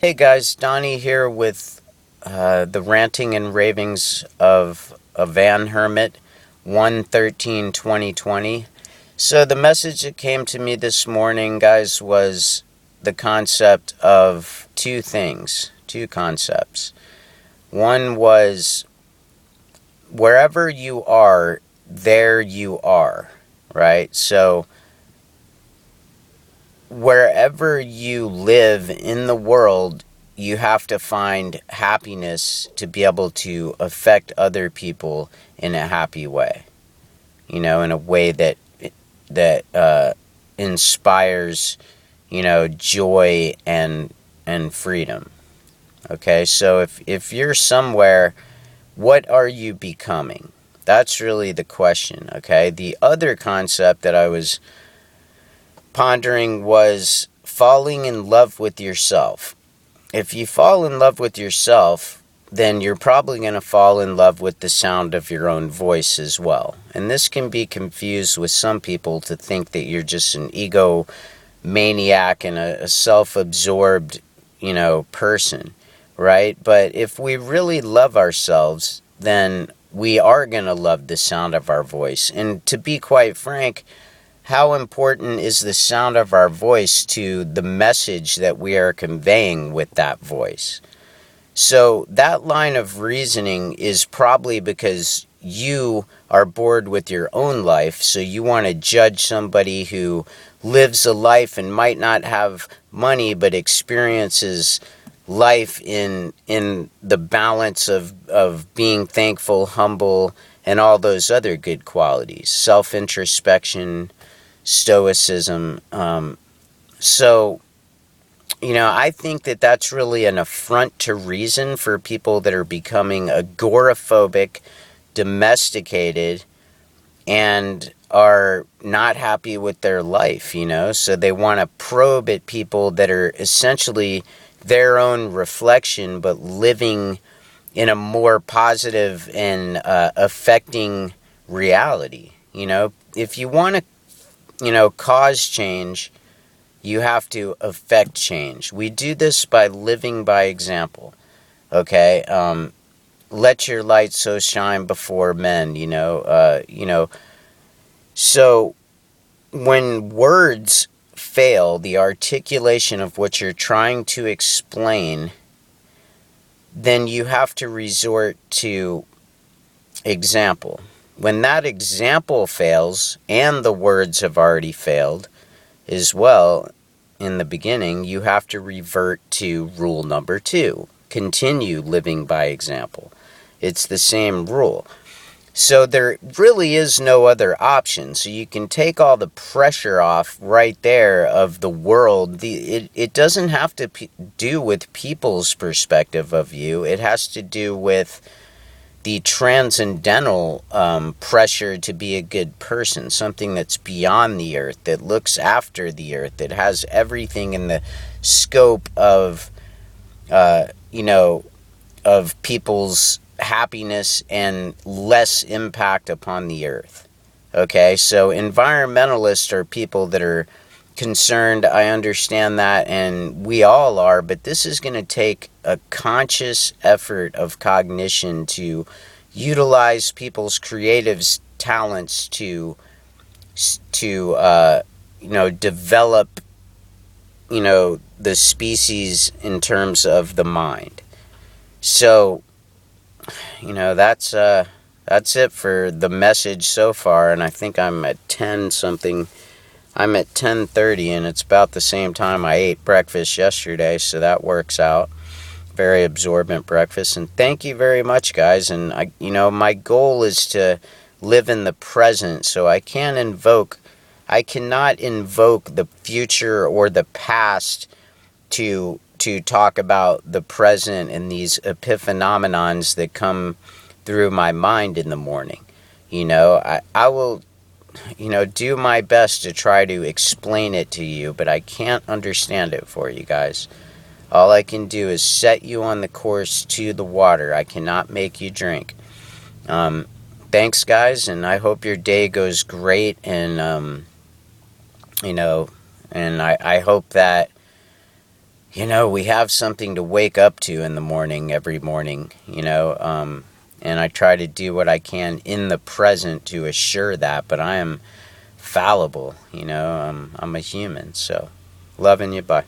Hey guys, Donnie here with the ranting and ravings of a Van Hermit, 1/13/2020. So the message that came to me this morning, guys, was the concept of two concepts. One was wherever you are, there you are, right? So wherever you live in the world, you have to find happiness to be able to affect other people in a happy way. In a way that inspires, joy and freedom. Okay, so if you're somewhere, what are you becoming? That's really the question. Okay, the other concept that I was pondering was falling in love with yourself. If you fall in love with yourself, then you're probably going to fall in love with the sound of your own voice as well. And this can be confused with some people to think that you're just an ego maniac and a self-absorbed, person, right? But if we really love ourselves, then we are going to love the sound of our voice. And to be quite frank, how important is the sound of our voice to the message that we are conveying with that voice? So that line of reasoning is probably because you are bored with your own life, so you want to judge somebody who lives a life and might not have money but experiences life in the balance of being thankful, humble, and all those other good qualities. Self-introspection, stoicism. So, I think that that's really an affront to reason for people that are becoming agoraphobic, domesticated, and are not happy with their life, So they want to probe at people that are essentially their own reflection, but living in a more positive and affecting reality. If you want to cause change, you have to affect change. We do this by living by example. Okay, let your light so shine before men. So when words fail, the articulation of what you're trying to explain, then you have to resort to example. When that example fails, and the words have already failed as well in the beginning, you have to revert to rule number 2. Continue living by example. It's the same rule. So there really is no other option. So you can take all the pressure off right there of the world. It doesn't have to do with people's perspective of you. It has to do with the transcendental pressure to be a good person, something that's beyond the earth, that looks after the earth, that has everything in the scope of, of people's happiness and less impact upon the earth. Okay, so environmentalists are people that are concerned. I understand that, and we all are, but this is going to take a conscious effort of cognition to utilize people's creative talents to develop, the species in terms of the mind. So, that's it for the message so far, and I think I'm at 10 something. I'm at 10:30, and it's about the same time I ate breakfast yesterday, so that works out. Very absorbent breakfast, and thank you very much, guys. And my goal is to live in the present, so I cannot invoke the future or the past to talk about the present and these epiphenomenons that come through my mind in the morning. I will do my best to try to explain it to you, but I can't understand it for you guys. All I can do is set you on the course to the water. I cannot make you drink. Thanks, guys, and I hope your day goes great, and, and I hope that we have something to wake up to in the morning, every morning, and I try to do what I can in the present to assure that, but I am fallible, I'm a human, so loving you, bye.